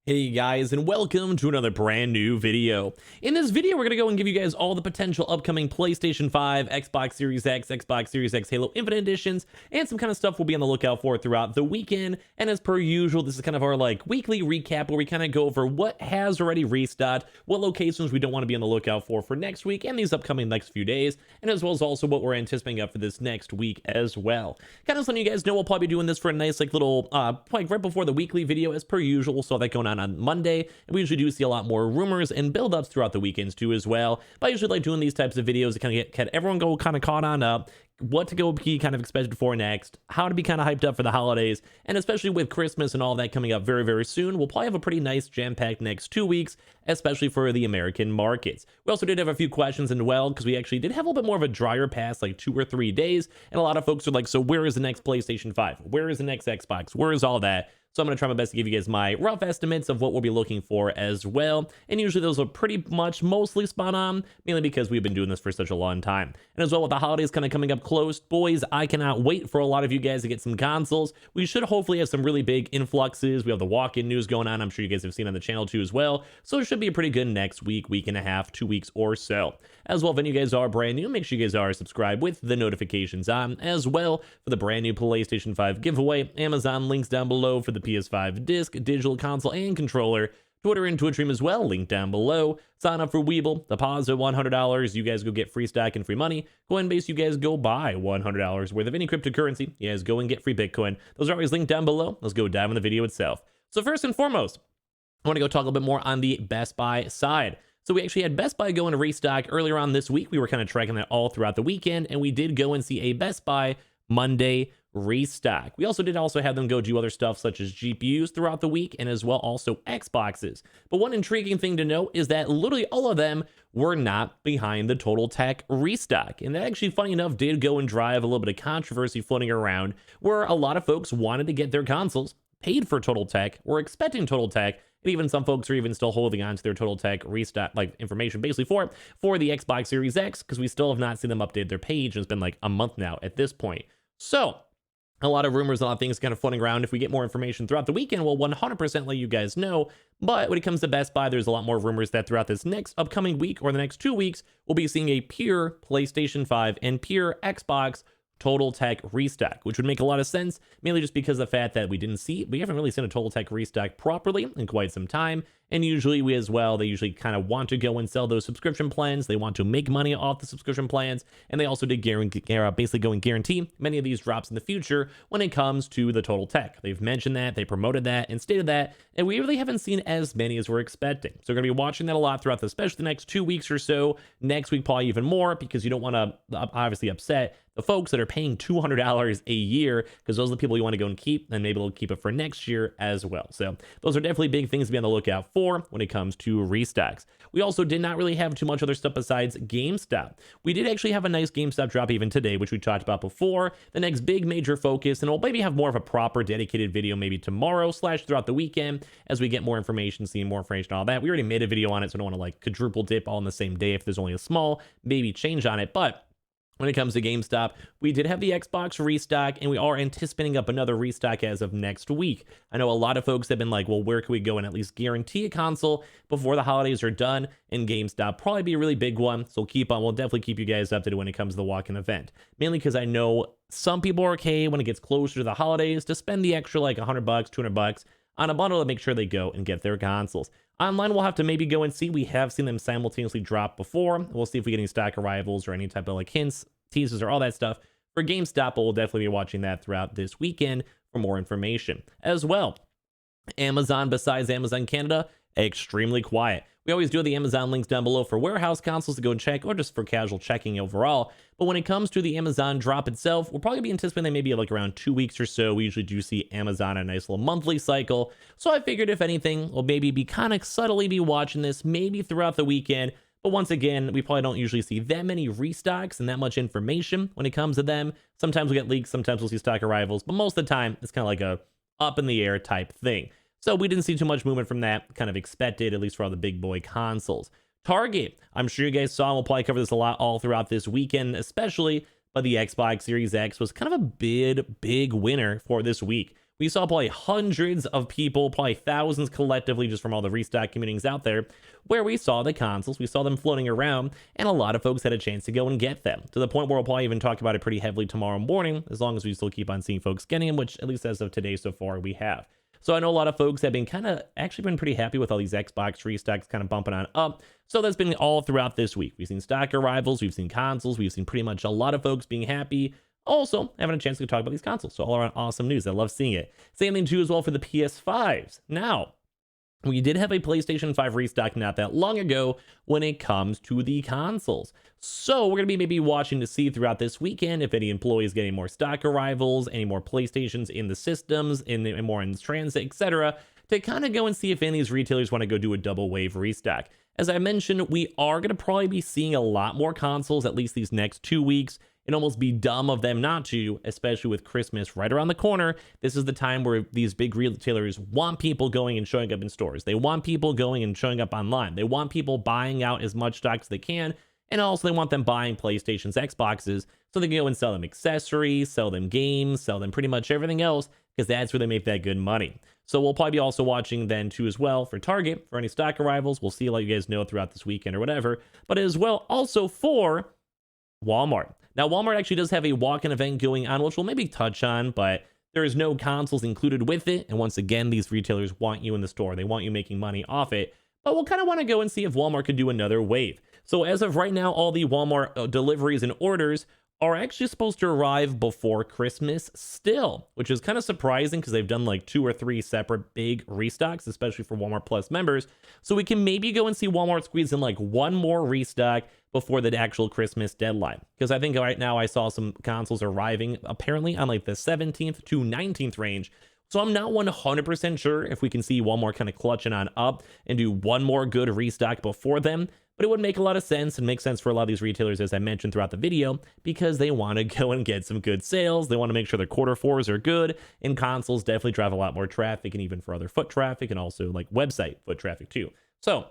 Hey guys, and welcome to another brand new video. In this video, we're going to go and give you guys all the potential upcoming PlayStation 5, Xbox Series X, Xbox Series X Halo Infinite editions, and some kind of stuff we'll be on the lookout for throughout the weekend. And as per usual, this is kind of our weekly recap where we kind of go over what has already restocked, what locations we don't want to be on the lookout for next week and these upcoming next few days, and as well as also what we're anticipating up for this next week as well. Kind of letting you guys know we'll probably be doing this for a nice little right before the weekly video as per usual. So that going on Monday, and we usually do see a lot more rumors and build-ups throughout the weekends too as well. But I usually like doing these types of videos to kind of get everyone go kind of caught on up, what to go be kind of expected for next, how to be kind of hyped up for the holidays, and especially with Christmas and all that coming up very, very soon, we'll probably have a pretty nice jam-packed next 2 weeks, especially for the American markets. We also did have a few questions as well, because we actually did have a little bit more of a drier past, like 2 or 3 days, and a lot of folks are like, so where is the next PlayStation 5? Where is the next Xbox? Where is all that? So I'm going to try my best to give you guys my rough estimates of what we'll be looking for as well. And usually those are pretty much mostly spot on, mainly because we've been doing this for such a long time. And as well with the holidays kind of coming up close, boys, I cannot wait for a lot of you guys to get some consoles. We should hopefully have some really big influxes. We have the walk-in news going on. I'm sure you guys have seen on the channel too as well. So it should be a pretty good next week, week and a half, 2 weeks or so. As well, if any of you guys are brand new, make sure you guys are subscribed with the notifications on as well for the brand new PlayStation 5 giveaway. Amazon links down below for the PS5 disc, digital console, and controller. Twitter and Twitch stream as well, link down below. Sign up for Weeble, deposit $100, you guys go get free stock and free money. Coinbase, you guys go buy $100 worth of any cryptocurrency. You guys go and get free Bitcoin. Those are always linked down below. Let's go dive in the video itself. So first and foremost, I want to go talk a little bit more on the Best Buy side. So we actually had Best Buy go into restock earlier on this week. We were kind of tracking that all throughout the weekend, and we did go and see a Best Buy Monday restock. We also did have them go do other stuff such as GPUs throughout the week and as well also Xboxes. But one intriguing thing to note is that literally all of them were not behind the Total Tech restock. And that actually, funny enough, did go and drive a little bit of controversy floating around where a lot of folks wanted to get their consoles paid for Total Tech, were expecting Total Tech, and even some folks are even still holding on to their Total Tech restock information basically for the Xbox Series X, because we still have not seen them update their page, and it's been like a month now at this point. So a lot of rumors, a lot of things kind of floating around. If we get more information throughout the weekend, we'll 100% let you guys know. But when it comes to Best Buy, there's a lot more rumors that throughout this next upcoming week or the next 2 weeks, we'll be seeing a pure PlayStation 5 and pure Xbox Total Tech restock, which would make a lot of sense, mainly just because of the fact that we haven't really seen a Total Tech restock properly in quite some time. And usually they usually kind of want to go and sell those subscription plans. They want to make money off the subscription plans. And they also did basically go and guarantee many of these drops in the future when it comes to the Total Tech. They've mentioned that, they promoted that and stated that, and we really haven't seen as many as we're expecting. So we're going to be watching that a lot throughout especially the next 2 weeks or so. Next week, probably even more, because you don't want to obviously upset the folks that are paying $200 a year, because those are the people you want to go and keep, and maybe they'll keep it for next year as well. So those are definitely big things to be on the lookout for when it comes to restocks. We also did not really have too much other stuff besides GameStop. We did actually have a nice GameStop drop even today, which we talked about before. The next big major focus, and we'll maybe have more of a proper dedicated video maybe tomorrow / throughout the weekend as we get more information, seeing more information, all that. We already made a video on it, so I don't want to quadruple dip all in the same day if there's only a small maybe change on it. But when it comes to GameStop, we did have the Xbox restock, and we are anticipating up another restock as of next week. I know a lot of folks have been like, well, where can we go and at least guarantee a console before the holidays are done? And GameStop probably be a really big one. So we'll definitely keep you guys updated when it comes to the walk-in event. Mainly because I know some people are okay when it gets closer to the holidays to spend the extra $100, $200 on a bundle to make sure they go and get their consoles. Online, we'll have to maybe go and see. We have seen them simultaneously drop before. We'll see if we get any stock arrivals or any type of hints, teasers, or all that stuff. For GameStop, we'll definitely be watching that throughout this weekend for more information. As well, Amazon, besides Amazon Canada, extremely quiet. We always do the Amazon links down below for warehouse consoles to go and check, or just for casual checking overall. But when it comes to the Amazon drop itself, we'll probably be anticipating maybe around 2 weeks or so. We usually do see Amazon a nice little monthly cycle. So I figured if anything, we'll maybe be kind of subtly be watching this maybe throughout the weekend. But once again, we probably don't usually see that many restocks and that much information when it comes to them. Sometimes we get leaks, sometimes we'll see stock arrivals, but most of the time it's kind of like a up in the air type thing. So we didn't see too much movement from that, kind of expected, at least for all the big boy consoles. Target, I'm sure you guys saw, and we'll probably cover this a lot all throughout this weekend, especially, but the Xbox Series X was kind of a big winner for this week. we saw probably hundreds of people, probably thousands collectively, just from all the restock communities out there, where we saw the consoles, we saw them floating around, and a lot of folks had a chance to go and get them, to the point where we'll probably even talk about it pretty heavily tomorrow morning, as long as we still keep on seeing folks getting them, which at least as of today so far we have. So I know a lot of folks have been actually been pretty happy with all these Xbox restocks kind of bumping on up. So that's been all throughout this week. We've seen stock arrivals, we've seen consoles, we've seen pretty much a lot of folks being happy. Also, having a chance to talk about these consoles. So all around awesome news. I love seeing it. Same thing too as well for the PS5s. Now, we did have a PlayStation 5 restock not that long ago when it comes to the consoles. So we're going to be maybe watching to see throughout this weekend if any employees getting more stock arrivals, any more PlayStations in the systems, more in transit, etc., to kind of go and see if any of these retailers want to go do a double wave restock. As I mentioned, we are going to probably be seeing a lot more consoles at least these next 2 weeks. It'd almost be dumb of them not to, especially with Christmas right around the corner. This is the time where these big retailers want people going and showing up in stores. They want people going and showing up online. They want people buying out as much stock as they can. And also they want them buying PlayStations, Xboxes, so they can go and sell them accessories, sell them games, sell them pretty much everything else, because that's where they make that good money. So we'll probably be also watching then too as well for Target, for any stock arrivals. We'll see, let you guys know throughout this weekend or whatever. But as well also for Walmart. Now, Walmart actually does have a walk-in event going on, which we'll maybe touch on, but there is no consoles included with it. And once again, these retailers want you in the store. They want you making money off it. But we'll kind of want to go and see if Walmart could do another wave. So as of right now, all the Walmart deliveries and orders are actually supposed to arrive before Christmas still, which is kind of surprising because they've done like 2 or 3 separate big restocks, especially for Walmart Plus members. So we can maybe go and see Walmart squeeze in like one more restock before the actual Christmas deadline. Because I think right now I saw some consoles arriving apparently on like the 17th to 19th range. So I'm not 100% sure if we can see Walmart kind of clutching on up and do one more good restock before them. But it would make a lot of sense and make sense for a lot of these retailers, as I mentioned throughout the video, because they want to go and get some good sales. They want to make sure their quarter fours are good, and consoles definitely drive a lot more traffic, and even for other foot traffic, and also like website foot traffic too. So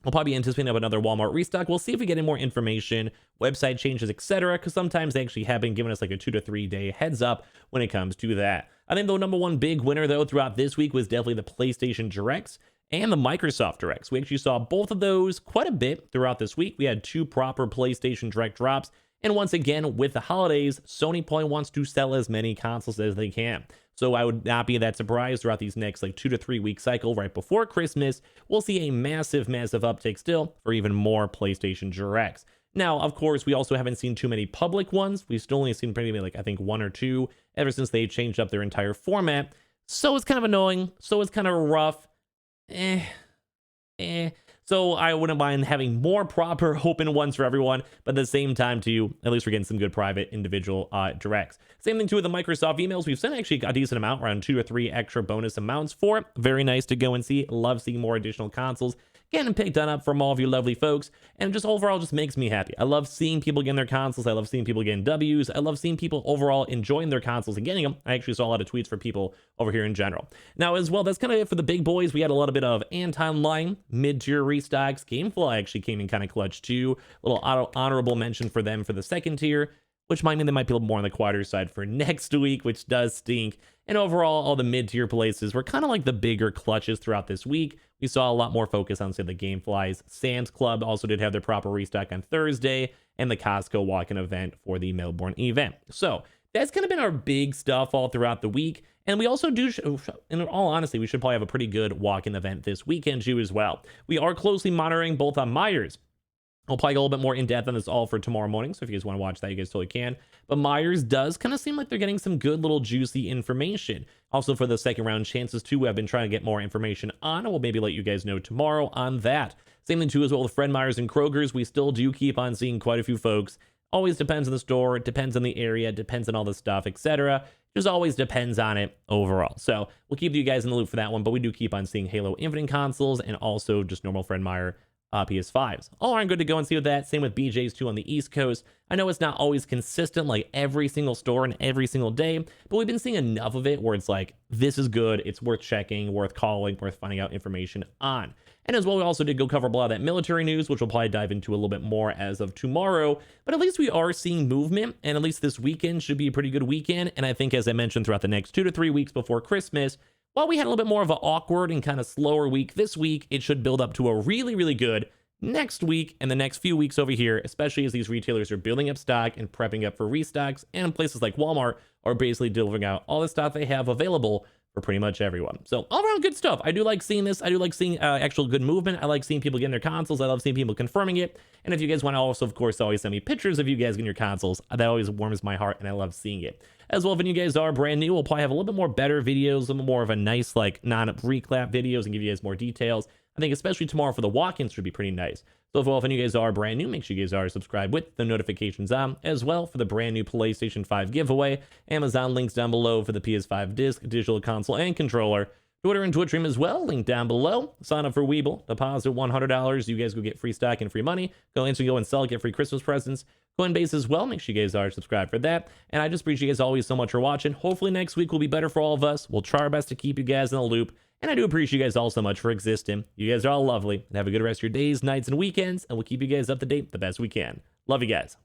we'll probably be anticipating of another Walmart restock. We'll see if we get any more information, website changes, etc., because sometimes they actually have been giving us like a 2 to 3 day heads up when it comes to that. I think the number one big winner, though, throughout this week was definitely the PlayStation Directs and the Microsoft Directs. We actually saw both of those quite a bit throughout this week. We had 2 proper PlayStation Direct drops. And once again, with the holidays, Sony probably wants to sell as many consoles as they can. So I would not be that surprised throughout these next like 2 to 3 week cycle right before Christmas. We'll see a massive uptick still for even more PlayStation Directs. Now, of course, we also haven't seen too many public ones. We've still only seen pretty like, I think, 1 or 2 ever since they changed up their entire format. So it's kind of annoying. So it's kind of rough. So I wouldn't mind having more proper open ones for everyone, but at the same time too, at least we're getting some good private individual directs. Same thing too with the Microsoft emails. We've sent actually a decent amount, around 2 or 3 extra bonus amounts for it. Very nice to go and see. Love seeing more additional consoles getting picked up from all of you lovely folks, and just overall just makes me happy. I love seeing people getting their consoles. I love seeing people getting W's. I love seeing people overall enjoying their consoles and getting them. I actually saw a lot of tweets for people over here in general. Now as well, that's kind of it for the big boys. We had a little bit of Anton-line, mid-tier restocks. Gamefly actually came in kind of clutch too. A little honorable mention for them for the second tier, which might mean they might be a little more on the quieter side for next week, which does stink. And overall, all the mid-tier places were kind of like the bigger clutches throughout this week. We saw a lot more focus on, say, the Gameflies. Sam's Club also did have their proper restock on Thursday, and the Costco walk-in event for the Melbourne event. So that's kind of been our big stuff all throughout the week. And we also do, in all honesty, we should probably have a pretty good walk-in event this weekend too as well. We are closely monitoring both on Myers. I'll probably go a little bit more in depth on this all for tomorrow morning. So if you guys want to watch that, you guys totally can. But Myers does kind of seem like they're getting some good little juicy information. Also for the second round chances too, I've been trying to get more information on. We'll maybe let you guys know tomorrow on that. Same thing too as well with Fred Meyers and Kroger's. We still do keep on seeing quite a few folks. Always depends on the store. It depends on the area. It depends on all the stuff, etc. Just always depends on it overall. So we'll keep you guys in the loop for that one. But we do keep on seeing Halo Infinite consoles and also just normal Fred Meyer PS5s. All are good to go and see with that. Same with BJ's too on the East Coast. I know it's not always consistent like every single store and every single day, but we've been seeing enough of it where it's like, this is good, it's worth checking, worth calling, worth finding out information on. And as well, we also did go cover a lot of that military news, which we'll probably dive into a little bit more as of tomorrow. But at least we are seeing movement, and at least this weekend should be a pretty good weekend. And I think, as I mentioned, throughout the next 2 to 3 weeks before Christmas, while we had a little bit more of an awkward and kind of slower week this week, it should build up to a really, really good next week and the next few weeks over here, especially as these retailers are building up stock and prepping up for restocks, and places like Walmart are basically delivering out all the stuff they have available for pretty much everyone. So all around good stuff. I do like seeing this. I do like seeing actual good movement. I like seeing people getting their consoles. I love seeing people confirming it. And if you guys want to also, of course, always send me pictures of you guys getting your consoles, that always warms my heart and I love seeing it. As well, if you guys are brand new, we'll probably have a little bit more better videos, a little bit more of a nice, like, non-reclap videos and give you guys more details. I think especially tomorrow for the walk-ins should be pretty nice. So if any of you guys are brand new, make sure you guys are subscribed with the notifications on. As well, for the brand new PlayStation 5 giveaway, Amazon links down below for the PS5 disc, digital console, and controller. Twitter and Twitch stream as well, link down below. Sign up for Weeble, deposit $100. You guys go get free stock and free money. Go and sell, get free Christmas presents. Coinbase as well. Make sure you guys are subscribed for that. And I just appreciate you guys always so much for watching. Hopefully next week will be better for all of us. We'll try our best to keep you guys in the loop. And I do appreciate you guys all so much for existing. You guys are all lovely. And have a good rest of your days, nights, and weekends. And we'll keep you guys up to date the best we can. Love you guys.